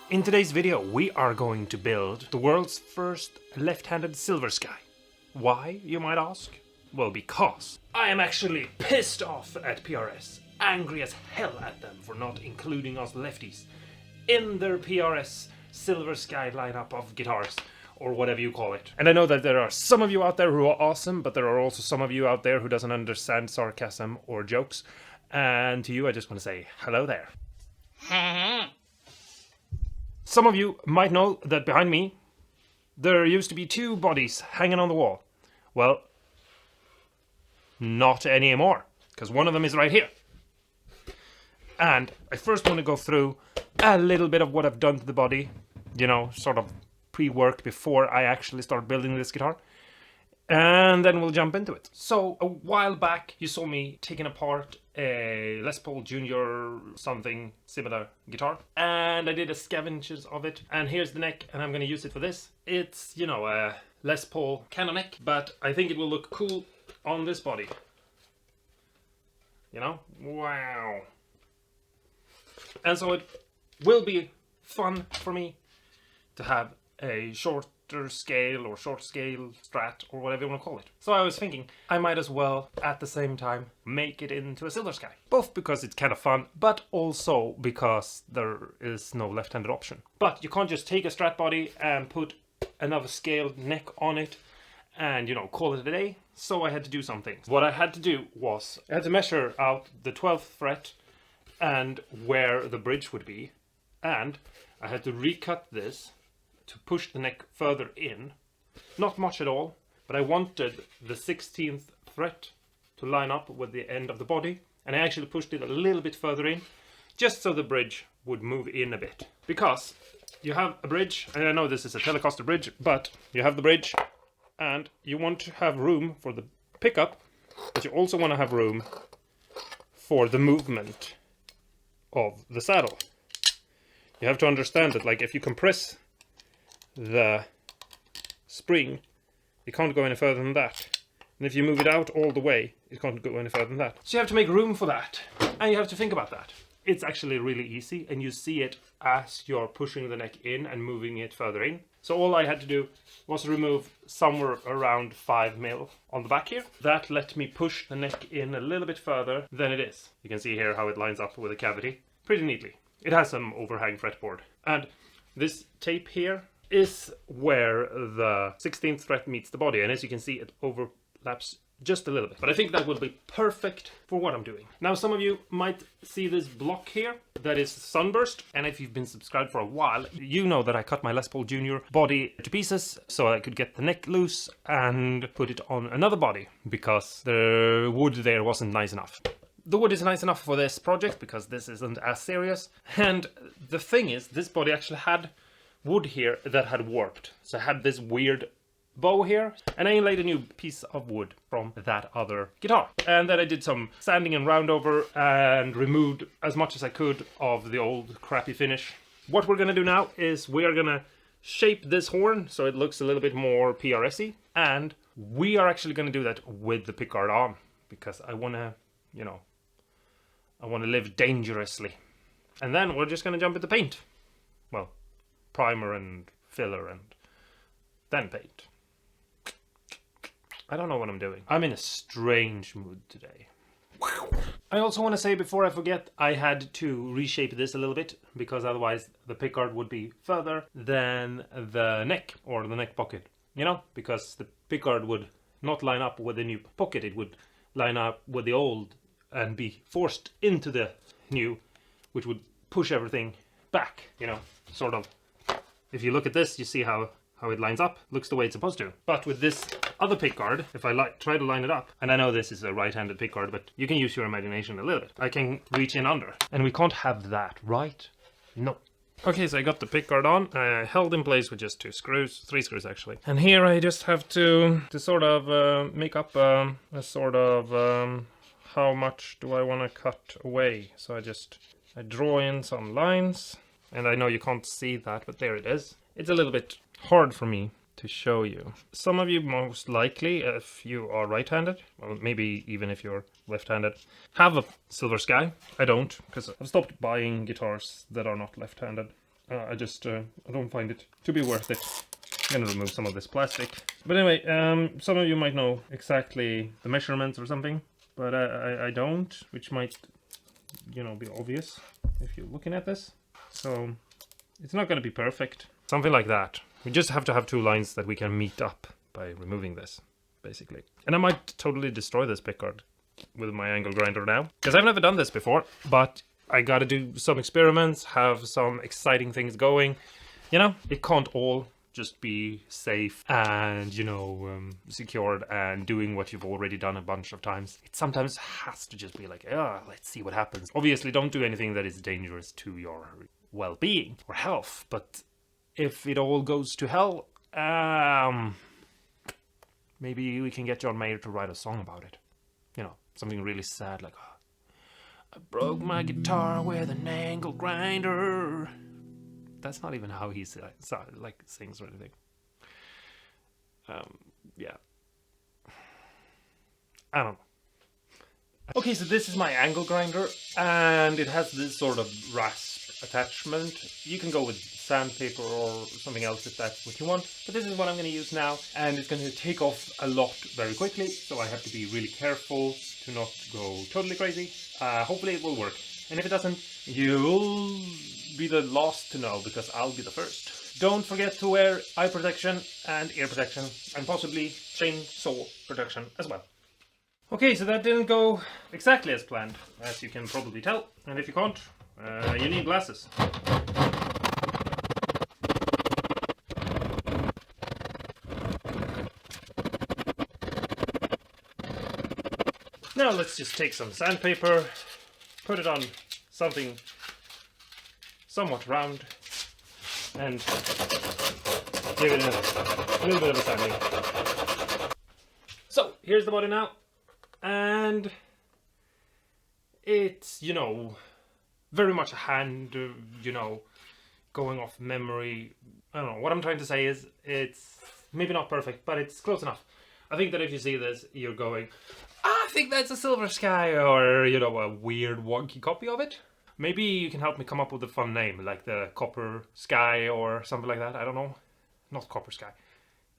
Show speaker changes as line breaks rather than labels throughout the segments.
In today's video, we are going to build the world's first left-handed silver sky. Why, you might ask? Well, because I am actually pissed off at PRS, angry as hell at them for not including us lefties in their PRS silver sky lineup of guitars, or whatever you call it. And I know that there are some of you out there who are awesome, but there are also some of you out there who doesn't understand sarcasm or jokes. And to you, I just want to say hello there. Some of you might know that behind me, there used to be two bodies hanging on the wall. Well, not anymore, because one of them is right here. And I first want to go through a little bit of what I've done to the body, you know, sort of pre-work before I actually start building this guitar. And then we'll jump into it. So a while back, you saw me taking apart a Les Paul Junior something similar guitar. And I did a scavenges of it. And here's the neck, and I'm going to use it for this. It's, you know, a Les Paul Cannon neck, but I think it will look cool on this body. You know? Wow. And so it will be fun for me to have a shorter scale or short scale strat or whatever you want to call it. So I was thinking I might as well at the same time make it into a silver sky. Both because it's kind of fun, but also because there is no left-handed option. But you can't just take a strat body and put another scaled neck on it and, you know, call it a day. So I had to do some things. What I had to do was I had to measure out the 12th fret and where the bridge would be, and I had to recut this to push the neck further in. Not much at all, but I wanted the 16th fret to line up with the end of the body, and I actually pushed it a little bit further in, just so the bridge would move in a bit. Because you have a bridge, and I know this is a Telecaster bridge, but you have the bridge, and you want to have room for the pickup, but you also want to have room for the movement of the saddle. You have to understand that, like, if you compress the spring, you can't go any further than that. And if you move it out all the way, it can't go any further than that. So you have to make room for that. And you have to think about that. It's actually really easy, and you see it as you're pushing the neck in and moving it further in. So all I had to do was remove somewhere around 5 mil on the back here. That let me push the neck in a little bit further than it is. You can see here how it lines up with the cavity pretty neatly. It has some overhang fretboard. And this tape here is where the 16th fret meets the body, and as you can see, it overlaps just a little bit. But I think that will be perfect for what I'm doing. Now, some of you might see this block here that is sunburst, and if you've been subscribed for a while, you know that I cut my Les Paul Junior body to pieces so I could get the neck loose and put it on another body, because the wood there wasn't nice enough. The wood is nice enough for this project because this isn't as serious, and the thing is, this body actually had wood here that had warped. So I had this weird bow here, and I inlaid a new piece of wood from that other guitar. And then I did some sanding and round over and removed as much as I could of the old crappy finish. What we're gonna do now is we are gonna shape this horn so it looks a little bit more PRS-y, and we are actually gonna do that with the pickguard on, because I wanna, you know, I wanna live dangerously. And then we're just gonna jump into paint. Well, primer and filler and then paint. I don't know what I'm doing. I'm in a strange mood today. I also want to say before I forget, I had to reshape this a little bit because otherwise the pickguard would be further than the neck or the neck pocket. You know, because the pickguard would not line up with the new pocket, it would line up with the old and be forced into the new, which would push everything back, you know, sort of. If you look at this, you see how it lines up, looks the way it's supposed to. But with this other pickguard, if I try to line it up, and I know this is a right-handed pickguard, but you can use your imagination a little bit. I can reach in under, and we can't have that, right? No. Okay, so I got the pickguard on, held in place with just 2 screws, 3 screws actually. And here I just have to sort of make up a sort of how much do I want to cut away. So I draw in some lines. And I know you can't see that, but there it is. It's a little bit hard for me to show you. Some of you most likely, if you are right-handed, or maybe even if you're left-handed, have a silver sky. I don't, because I've stopped buying guitars that are not left-handed. I don't find it to be worth it. I'm gonna remove some of this plastic. But anyway, some of you might know exactly the measurements or something, but I don't, which might, you know, be obvious if you're looking at this. So it's not gonna be perfect. Something like that. We just have to have two lines that we can meet up by removing this, basically. And I might totally destroy this pickguard with my angle grinder now, because I've never done this before, but I gotta do some experiments, have some exciting things going. You know, it can't all just be safe and, you know, secured and doing what you've already done a bunch of times. It sometimes has to just be like, let's see what happens. Obviously, don't do anything that is dangerous to your well-being or health, but if it all goes to hell, maybe we can get John Mayer to write a song about it. You know, something really sad like, I broke my guitar with an angle grinder. That's not even how he sings or anything. Yeah. I don't know. Okay, so this is my angle grinder, and it has this sort of rasp attachment. You can go with sandpaper or something else if that's what you want, but this is what I'm going to use now, and it's going to take off a lot very quickly, so I have to be really careful to not go totally crazy. Hopefully it will work, and if it doesn't, you'll be the last to know, because I'll be the first. Don't forget to wear eye protection and ear protection, and possibly chainsaw protection as well. Okay, so that didn't go exactly as planned, as you can probably tell, and if you can't, you need glasses. Now let's just take some sandpaper, put it on something somewhat round, and give it a little bit of a sanding. So, here's the body now, and it's, you know, very much a hand, you know, going off memory. I don't know, what I'm trying to say is, it's maybe not perfect, but it's close enough. I think that if you see this, you're going, I think that's a Silver Sky, or, you know, a weird wonky copy of it. Maybe you can help me come up with a fun name, like the Copper Sky or something like that. I don't know. Not Copper Sky.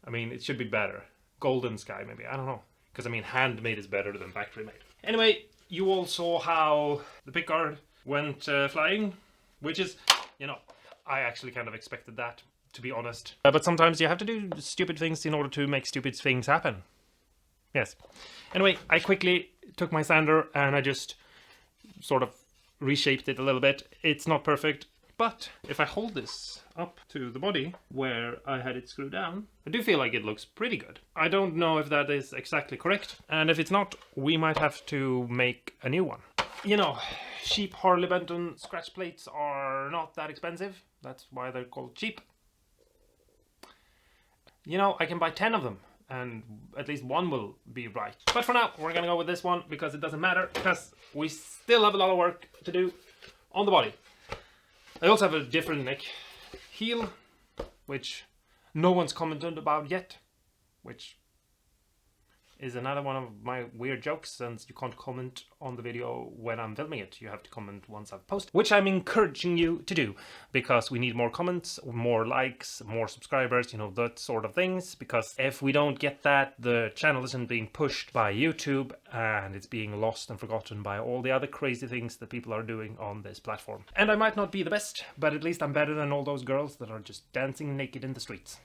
I mean, it should be better. Golden Sky, maybe. I don't know. Because, I mean, handmade is better than factory made. Anyway, you all saw how the pickguard went flying, which is, you know, I actually kind of expected that, to be honest. But sometimes you have to do stupid things in order to make stupid things happen. Yes. Anyway, I quickly took my sander and I just sort of reshaped it a little bit. It's not perfect, but if I hold this up to the body where I had it screwed down, I do feel like it looks pretty good. I don't know if that is exactly correct, and if it's not, we might have to make a new one. You know, cheap Harley Benton scratch plates are not that expensive. That's why they're called cheap. You know, I can buy 10 of them, and at least one will be right. But for now, we're gonna go with this one, because it doesn't matter, because we still have a lot of work to do on the body. I also have a different neck heel, which no one's commented about yet, which is another one of my weird jokes, since you can't comment on the video when I'm filming it. You have to comment once I've posted, which I'm encouraging you to do, because we need more comments, more likes, more subscribers, you know, that sort of things, because if we don't get that, the channel isn't being pushed by YouTube, and it's being lost and forgotten by all the other crazy things that people are doing on this platform. And I might not be the best, but at least I'm better than all those girls that are just dancing naked in the streets.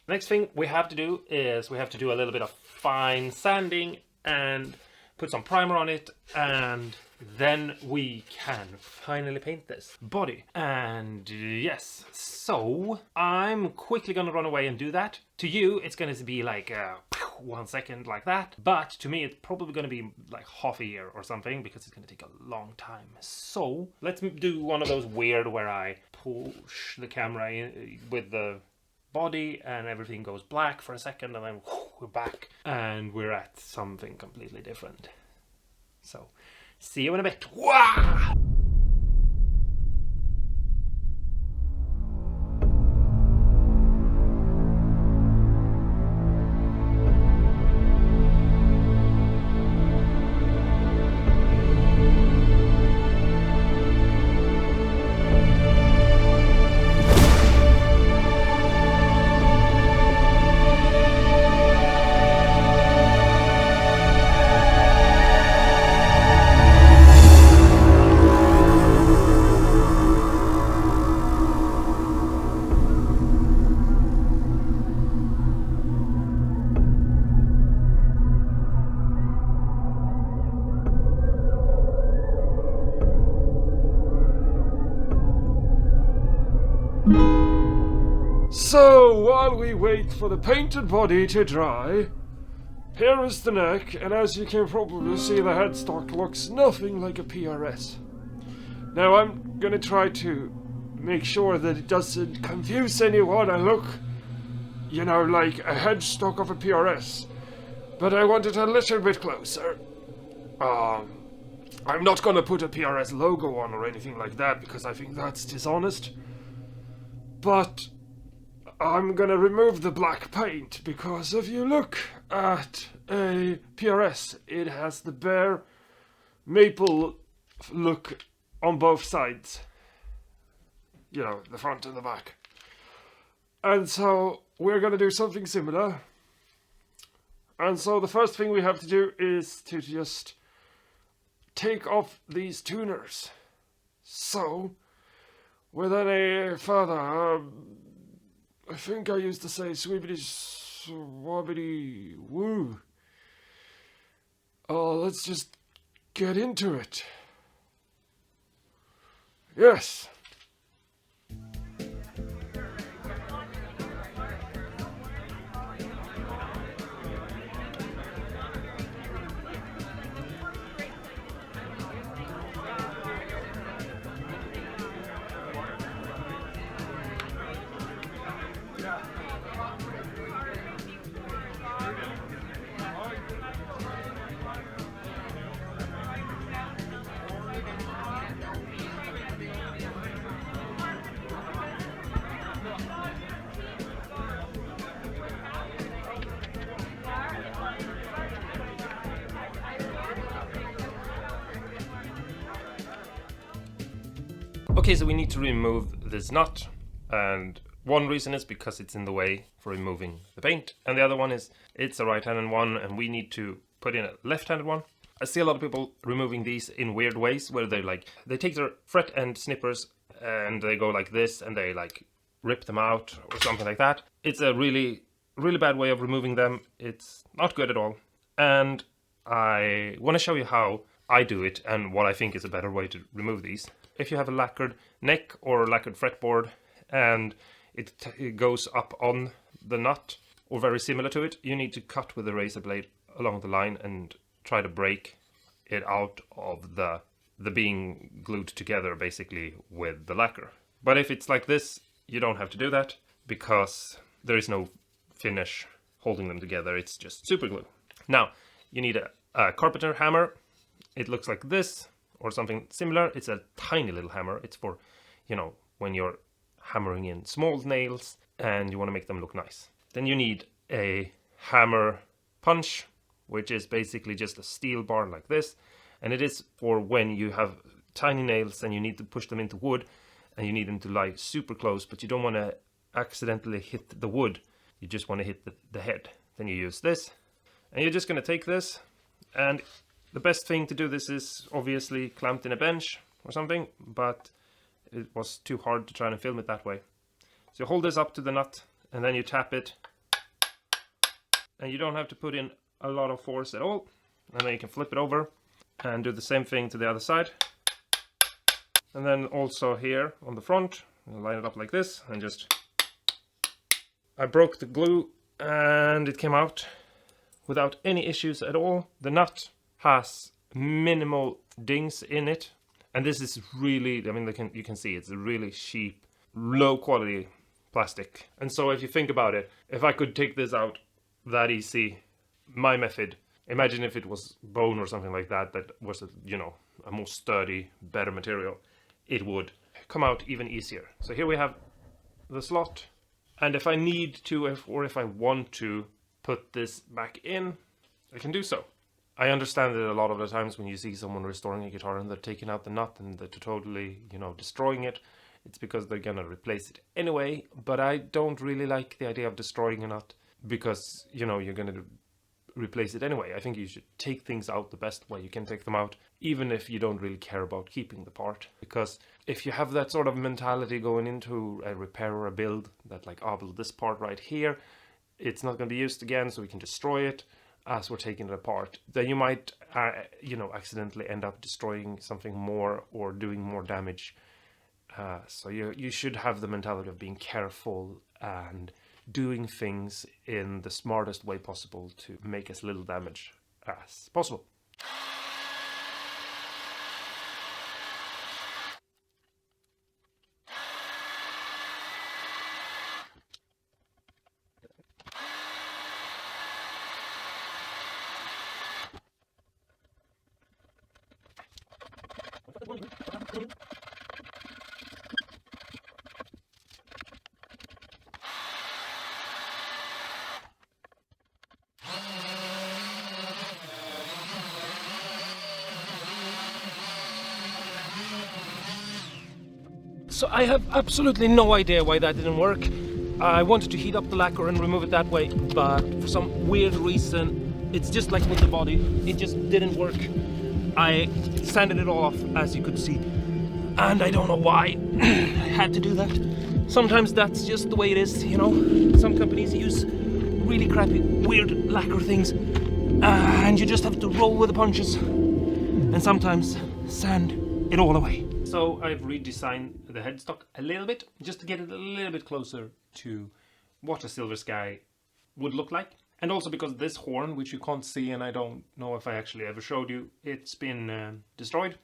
Next thing we have to do is we have to do a little bit of fine sanding and put some primer on it, and then we can finally paint this body. And yes, so I'm quickly gonna run away and do that. To you, it's gonna be like 1 second like that, but to me it's probably gonna be like half a year or something, because it's gonna take a long time. So let's do one of those weird where I push the camera in with the body and everything goes black for a second, and then we're back and we're at something completely different. So see you in a bit. Wah!
So, while we wait for the painted body to dry, here is the neck, and as you can probably see, the headstock looks nothing like a PRS. Now, I'm gonna try to make sure that it doesn't confuse anyone and look, you know, like a headstock of a PRS. But I want it a little bit closer. I'm not gonna put a PRS logo on or anything like that because I think that's dishonest. But I'm gonna remove the black paint because if you look at a PRS, it has the bare maple look on both sides. You know, the front and the back. And so we're gonna do something similar. And so the first thing we have to do is to just take off these tuners. So, without any further, I think I used to say sweebity swabbity woo. Let's just get into it. Yes.
Okay, so we need to remove this nut, and one reason is because it's in the way for removing the paint, and the other one is it's a right-handed one and we need to put in a left-handed one. I see a lot of people removing these in weird ways where they take their fret end snippers and they go like this and they like rip them out or something like that. It's a really bad way of removing them. It's not good at all, and I want to show you how I do it and what I think is a better way to remove these. If you have a lacquered neck or a lacquered fretboard and it goes up on the nut or very similar to it, you need to cut with a razor blade along the line and try to break it out of the being glued together basically with the lacquer. But if it's like this, you don't have to do that because there is no finish holding them together. It's just super glue. Now, you need a carpenter hammer. It looks like this or something similar. It's a tiny little hammer. It's for, you know, when you're hammering in small nails and you want to make them look nice. Then you need a hammer punch, which is basically just a steel bar like this. And it is for when you have tiny nails and you need to push them into wood and you need them to lie super close, but you don't want to accidentally hit the wood. You just want to hit the head. Then you use this. And you're just going to take this, and the best thing to do this is obviously clamped in a bench or something, but it was too hard to try and film it that way. So you hold this up to the nut and then you tap it, and you don't have to put in a lot of force at all. And then you can flip it over and do the same thing to the other side. And then also here on the front, line it up like this and just... I broke the glue and it came out without any issues at all. The nut has minimal dings in it, and this is really, I mean, you can see it's a really cheap, low quality plastic. And so if you think about it, if I could take this out that easy, my method, imagine if it was bone or something like that, that was a more sturdy, better material, it would come out even easier. So here we have the slot, and if I need to, or if I want to put this back in, I can do so. I understand that a lot of the times when you see someone restoring a guitar and they're taking out the nut and they're totally, destroying it, it's because they're gonna replace it anyway. But I don't really like the idea of destroying a nut because, you're gonna replace it anyway. I think you should take things out the best way you can take them out, even if you don't really care about keeping the part. Because if you have that sort of mentality going into a repair or a build, that like, oh, well, this part right here, it's not gonna be used again, so we can destroy it as we're taking it apart, then you might, accidentally end up destroying something more or doing more damage. So you should have the mentality of being careful and doing things in the smartest way possible to make as little damage as possible. So I have absolutely no idea why that didn't work. I wanted to heat up the lacquer and remove it that way, but for some weird reason, it's just like with the body, it just didn't work. I sanded it all off, as you could see, and I don't know why I had to do that. Sometimes that's just the way it is, you know. Some companies use really crappy, weird lacquer things, and you just have to roll with the punches, and sometimes sand it all away. So I've redesigned the headstock a little bit, just to get it a little bit closer to what a silver sky would look like. And also because this horn, which you can't see, and I don't know if I actually ever showed you, it's been destroyed.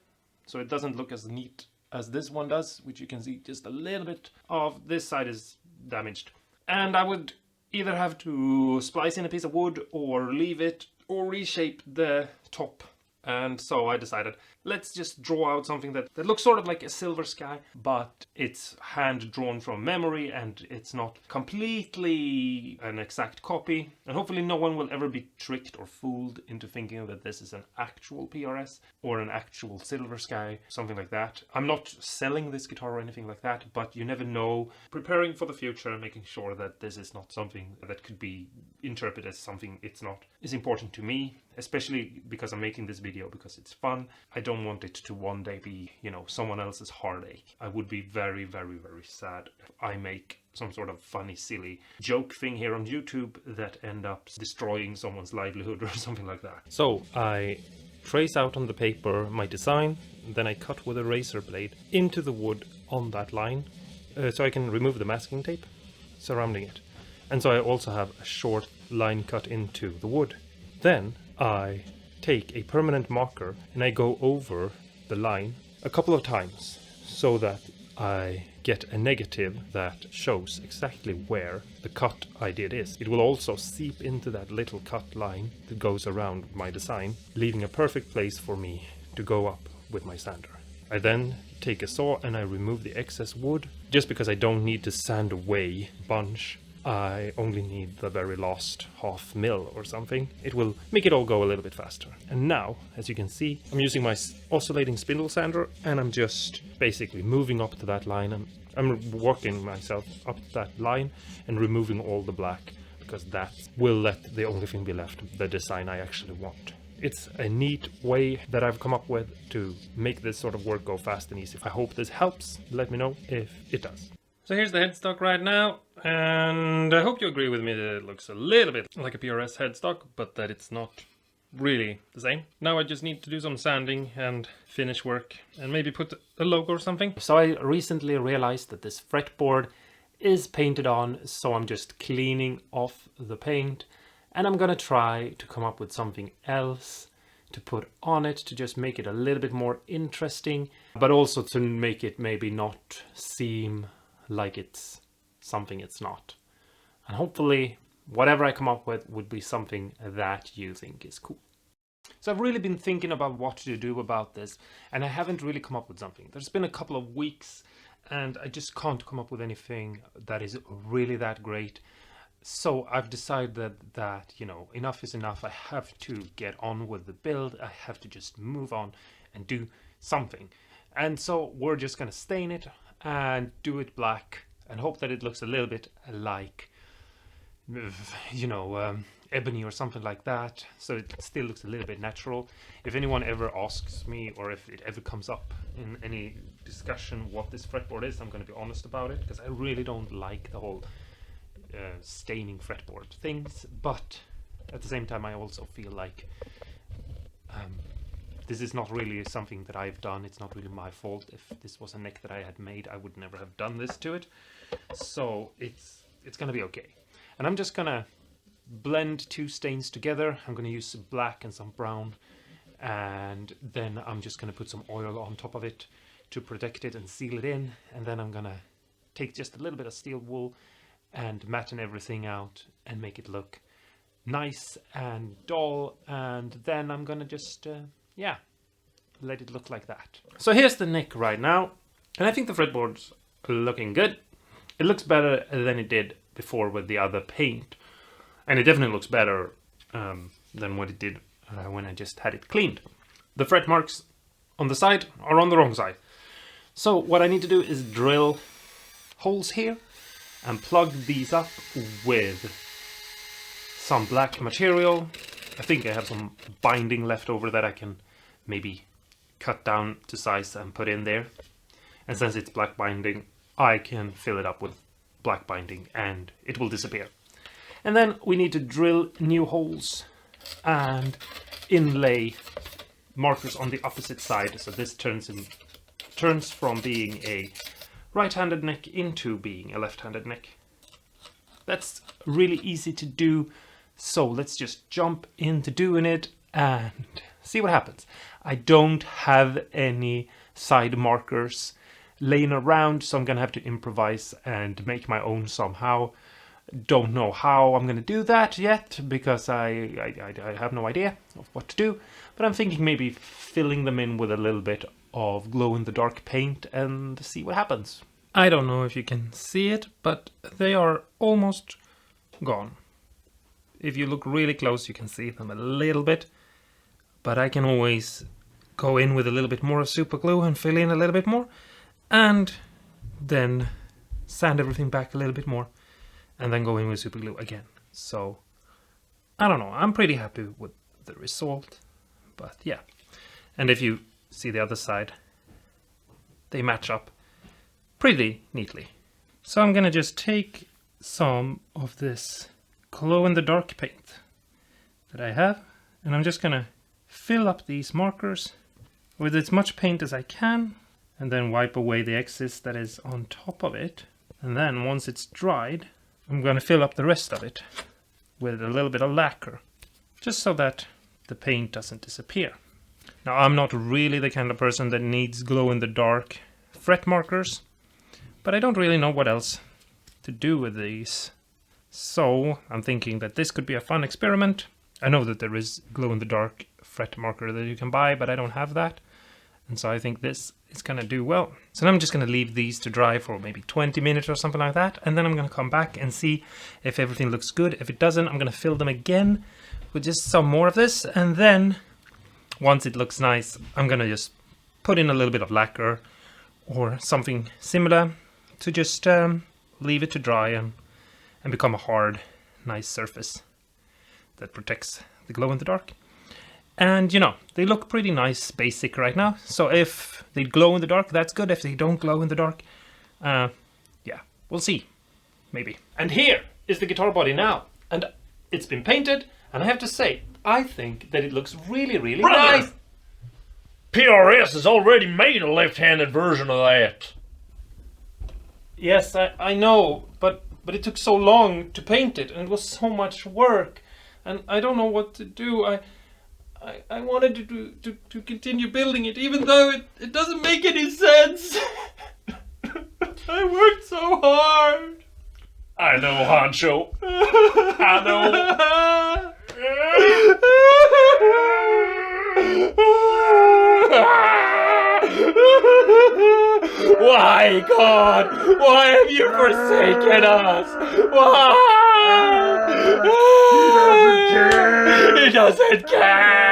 So it doesn't look as neat as this one does, which you can see just a little bit of this side is damaged. And I would either have to splice in a piece of wood or leave it or reshape the top. And so I decided, let's just draw out something that looks sort of like a silver sky, but it's hand drawn from memory and it's not completely an exact copy. And hopefully no one will ever be tricked or fooled into thinking that this is an actual PRS or an actual silver sky, something like that. I'm not selling this guitar or anything like that, but you never know. Preparing for the future and making sure that this is not something that could be interpreted as something it's not is important to me, especially because I'm making this video because it's fun. I don't want it to one day be, you know, someone else's heartache. I would be very, very, very sad if I make some sort of funny, silly joke thing here on YouTube that end up destroying someone's livelihood or something like that. So I trace out on the paper my design, then I cut with a razor blade into the wood on that line, so I can remove the masking tape surrounding it. And so I also have a short line cut into the wood. Then I take a permanent marker and I go over the line a couple of times so that I get a negative that shows exactly where the cut I did is. It will also seep into that little cut line that goes around my design, leaving a perfect place for me to go up with my sander. I then take a saw and I remove the excess wood. Just because I don't need to sand away a bunch, I only need the very last half mil or something. It will make it all go a little bit faster. And now, as you can see, I'm using my oscillating spindle sander and I'm just basically moving up to that line. I'm working myself up that line and removing all the black, because that will let the only thing be left, the design I actually want. It's a neat way that I've come up with to make this sort of work go fast and easy. I hope this helps. Let me know if it does. So here's the headstock right now, and I hope you agree with me that it looks a little bit like a PRS headstock, but that it's not really the same. Now I just need to do some sanding and finish work and maybe put a logo or something. So I recently realized that this fretboard is painted on, so I'm just cleaning off the paint, and I'm gonna try to come up with something else to put on it to just make it a little bit more interesting, but also to make it maybe not seem like it's something it's not. And hopefully whatever I come up with would be something that you think is cool. So I've really been thinking about what to do about this, and I haven't really come up with something. There's been a couple of weeks and I just can't come up with anything that is really that great. So I've decided that, you know, enough is enough. I have to get on with the build. I have to just move on and do something. And so we're just gonna stain it and do it black and hope that it looks a little bit like, you know, ebony or something like that, so it still looks a little bit natural. If anyone ever asks me, or if it ever comes up in any discussion what this fretboard is, I'm going to be honest about it, because I really don't like the whole staining fretboard things, but at the same time I also feel like this is not really something that I've done. It's not really my fault. If this was a neck that I had made, I would never have done this to it. So it's it's gonna be okay. And I'm just gonna blend two stains together. I'm gonna use some black and some brown, and then I'm just gonna put some oil on top of it to protect it and seal it in. And then I'm gonna take just a little bit of steel wool and matten everything out and make it look nice and dull. And then I'm gonna just let it look like that. So here's the neck right now, and I think the fretboard's looking good. It looks better than it did before with the other paint, and it definitely looks better than what it did when I just had it cleaned. The fret marks on the side are on the wrong side. So what I need to do is drill holes here and plug these up with some black material. I think I have some binding left over that I can maybe cut down to size and put in there. And since it's black binding, I can fill it up with black binding and it will disappear. And then we need to drill new holes and inlay markers on the opposite side, so this turns from being a right-handed neck into being a left-handed neck. That's really easy to do, so let's just jump into doing it and see what happens. I don't have any side markers laying around, so I'm gonna have to improvise and make my own somehow. Don't know how I'm gonna do that yet, because I have no idea of what to do, but I'm thinking maybe filling them in with a little bit of glow-in-the-dark paint and see what happens. I don't know if you can see it, but they are almost gone. If you look really close, you can see them a little bit, but I can always go in with a little bit more of super glue and fill in a little bit more, and then sand everything back a little bit more, and then go in with super glue again. So, I don't know, I'm pretty happy with the result, but yeah. And if you see the other side, they match up pretty neatly. So I'm gonna just take some of this glow-in-the-dark paint that I have, and I'm just gonna fill up these markers with as much paint as I can, and then wipe away the excess that is on top of it. And then once it's dried, I'm gonna fill up the rest of it with a little bit of lacquer, just so that the paint doesn't disappear. Now, I'm not really the kind of person that needs glow-in-the-dark fret markers, but I don't really know what else to do with these. So I'm thinking that this could be a fun experiment. I know that there is glow-in-the-dark fret marker that you can buy, but I don't have that. And so I think this is gonna do well. So now I'm just gonna leave these to dry for maybe 20 minutes or something like that. And then I'm gonna come back and see if everything looks good. If it doesn't, I'm gonna fill them again with just some more of this. And then once it looks nice, I'm gonna just put in a little bit of lacquer or something similar to just leave it to dry and become a hard, nice surface that protects the glow in the dark. And you know, they look pretty nice, basic right now. So if they glow in the dark, that's good. If they don't glow in the dark, yeah, we'll see, maybe. And here is the guitar body now, and it's been painted. And I have to say, I think that it looks really, really nice.
PRS has already made a left-handed version of that.
Yes, I know, but it took so long to paint it, and it was so much work, and I don't know what to do. I wanted to continue building it, even though it doesn't make any sense. I worked so hard.
I know, Honcho. I know.
Why, God? Why have you forsaken us? Why? He doesn't care.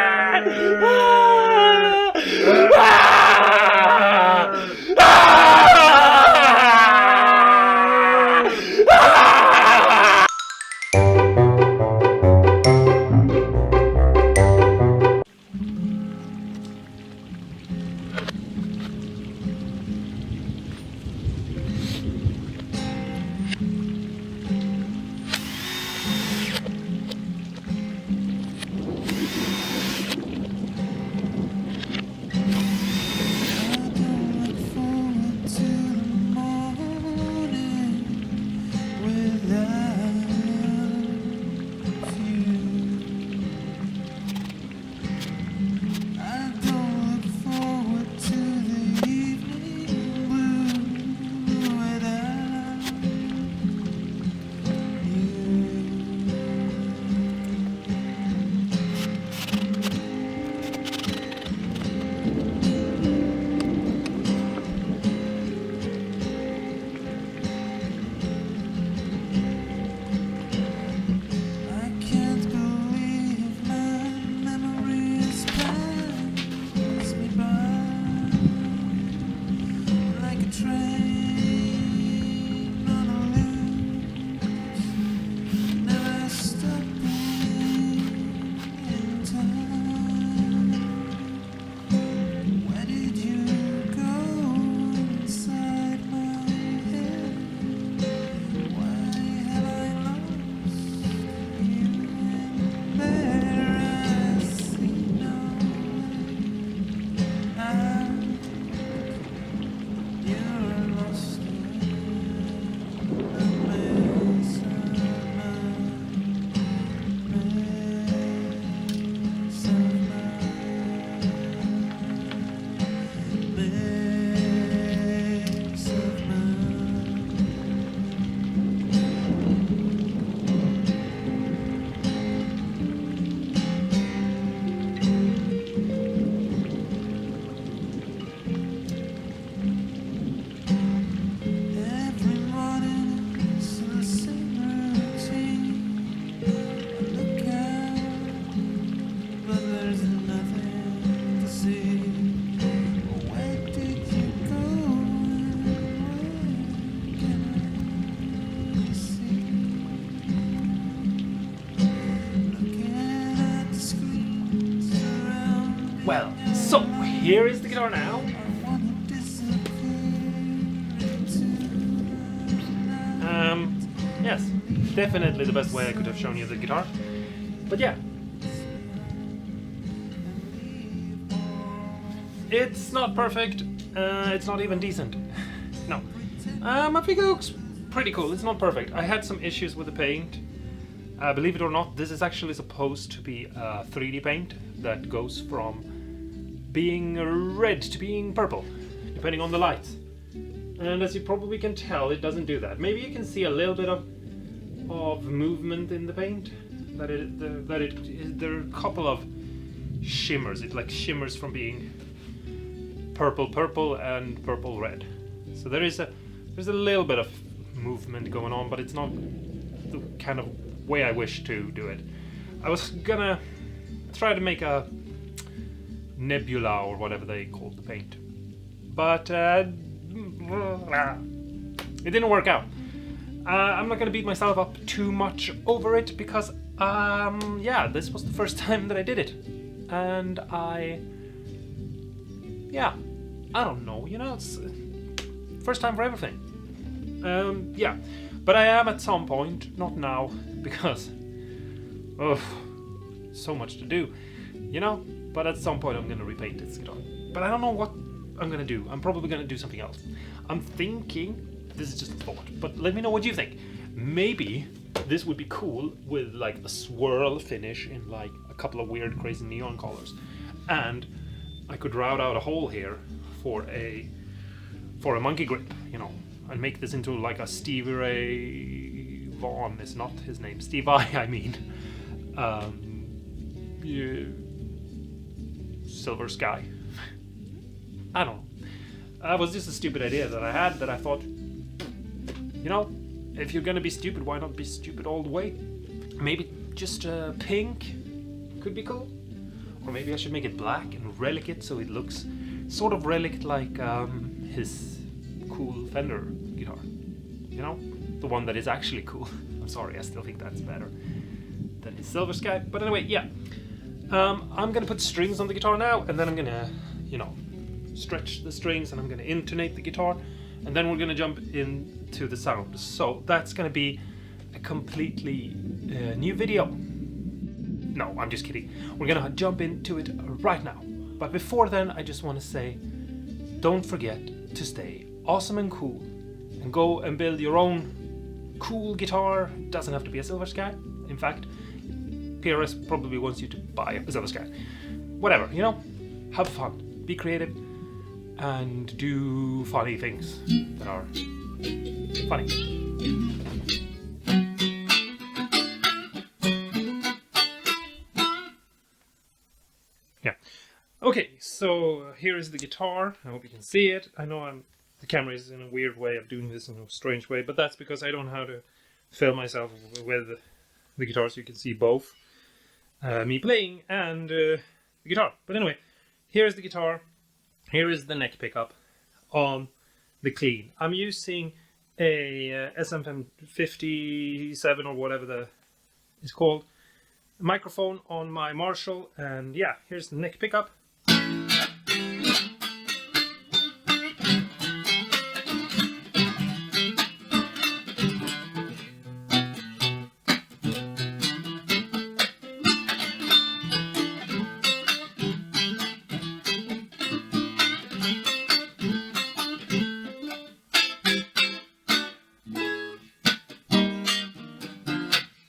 here is the guitar now. Yes, definitely the best way I could have shown you the guitar. But yeah. It's not perfect. It's not even decent. No. I think it looks pretty cool. It's not perfect. I had some issues with the paint. Believe it or not, this is actually supposed to be a 3D paint that goes from being red to being purple, depending on the lights. And as you probably can tell, it doesn't do that. Maybe you can see a little bit of movement in the paint. There are a couple of shimmers. It like shimmers from being purple and purple red. So there's a little bit of movement going on, but it's not the kind of way I wish to do it. I was gonna try to make a nebula or whatever they call the paint, but it didn't work out. I'm not gonna beat myself up too much over it because yeah, this was the first time that I did it, and I don't know, you know, it's first time for everything. Yeah, but I am at some point, not now, because so much to do, you know, but at some point I'm gonna repaint this guitar. But I don't know what I'm gonna do. I'm probably gonna do something else. I'm thinking, this is just a thought, but let me know what you think. Maybe this would be cool with like a swirl finish in like a couple of weird crazy neon colors, and I could route out a hole here for a monkey grip, you know, and make this into like a Stevie Ray Vaughan is not his name, Steve I mean, Silver Sky. I don't know. That was just a stupid idea that I had that I thought, you know, if you're gonna be stupid, why not be stupid all the way? Maybe just pink could be cool. Or maybe I should make it black and relic it so it looks sort of relic like his cool Fender guitar. You know? The one that is actually cool. I'm sorry, I still think that's better than his Silver Sky. But anyway, yeah. I'm gonna put strings on the guitar now, and then I'm gonna, you know, stretch the strings, and I'm gonna intonate the guitar, and then we're gonna jump into the sound. So that's gonna be a completely new video. No, I'm just kidding. We're gonna jump into it right now. But before then, I just want to say, don't forget to stay awesome and cool, and go and build your own cool guitar. It doesn't have to be a Silver Sky. In fact, PRS probably wants you to buy a Silver Sky. Whatever, you know, have fun, be creative, and do funny things that are funny. Yeah. Okay, so here is the guitar. I hope you can see it. I know the camera is in a weird way of doing this in a strange way, but that's because I don't know how to film myself with the guitar, so you can see both me playing and the guitar. But anyway, here's the guitar. Here is the neck pickup on the clean. I'm using a SM57 or whatever it's called microphone on my Marshall, and yeah, here's the neck pickup.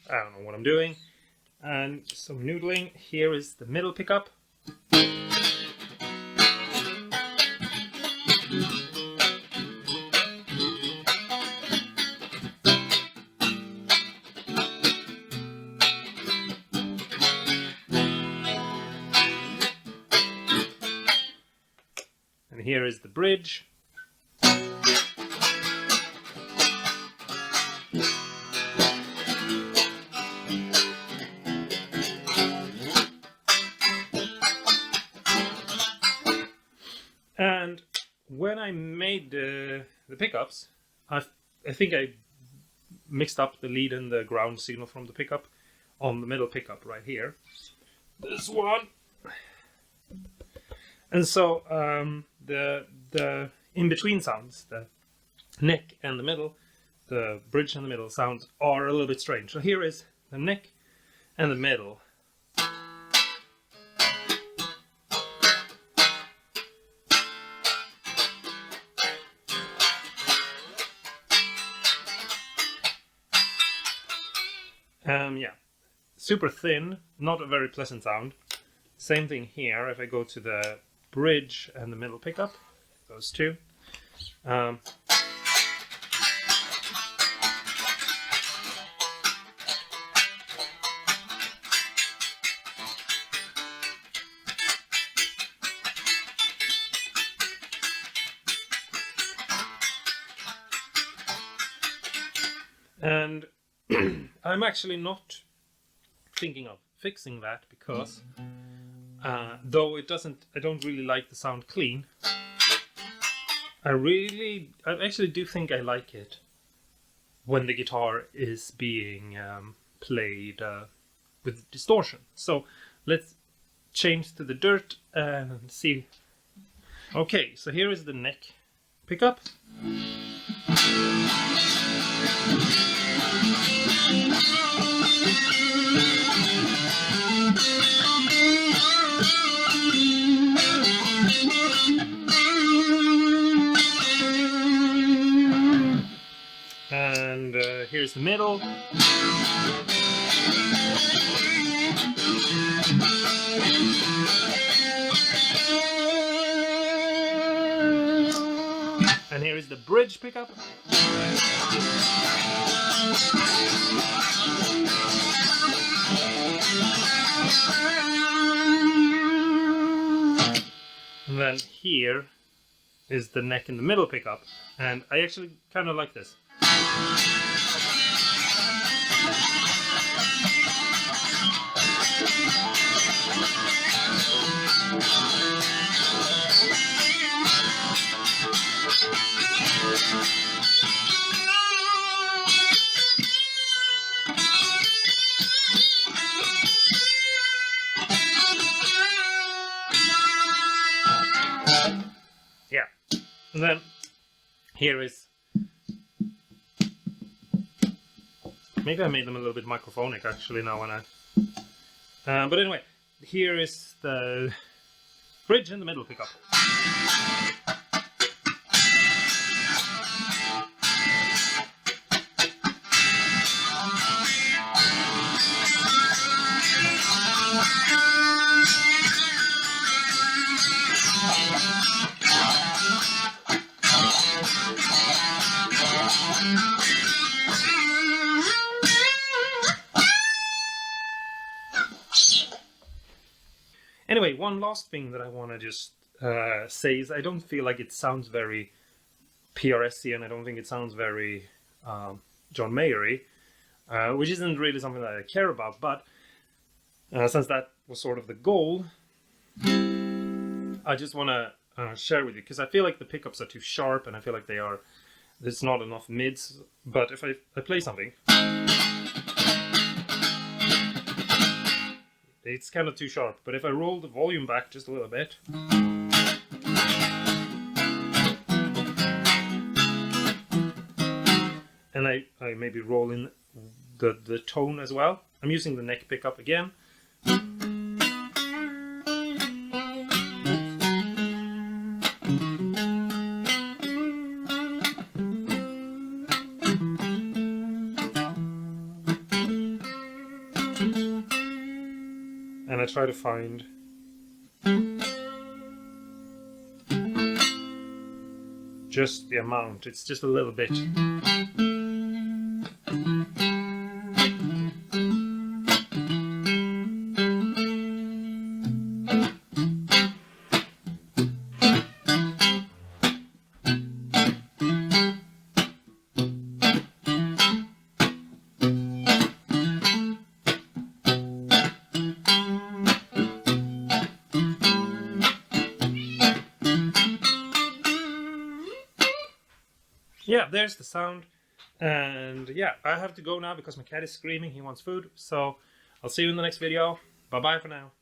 I don't know what I'm doing. And some noodling. Here is the middle pickup. And here is the bridge. And when I made the pickups, I think I mixed up the lead and the ground signal from the pickup on the middle pickup right here. This one. And so the in-between sounds, the neck and the middle, the bridge and the middle sounds are a little bit strange. So here is the neck and the middle. Yeah, super thin, not a very pleasant sound. Same thing here. If I go to the bridge and the middle pickup, those two. And I'm actually not thinking of fixing that because though it doesn't, I don't really like the sound clean. I actually do think I like it when the guitar is being played with distortion. So let's change to the dirt and see. Okay, so here is the neck pickup. And here's the middle. And here is the bridge pickup. And then here is the neck in the middle pickup. And I actually kind of like this. Yeah. And then here is, maybe I made them a little bit microphonic actually now when I, but anyway, here is the bridge in the middle pickup. Anyway, one last thing that I want to just say is I don't feel like it sounds very PRS-y, and I don't think it sounds very John Mayer-y, which isn't really something that I care about, but since that was sort of the goal, I just want to share with you, because I feel like the pickups are too sharp, and I feel like there's not enough mids, but if I play something, it's kind of too sharp, but if I roll the volume back just a little bit, and I maybe roll in the tone as well. I'm using the neck pickup again. And I try to find just the amount. It's just a little bit. Yeah, there's the sound. And yeah, I have to go now because my cat is screaming. He wants food. So I'll see you in the next video. Bye bye for now.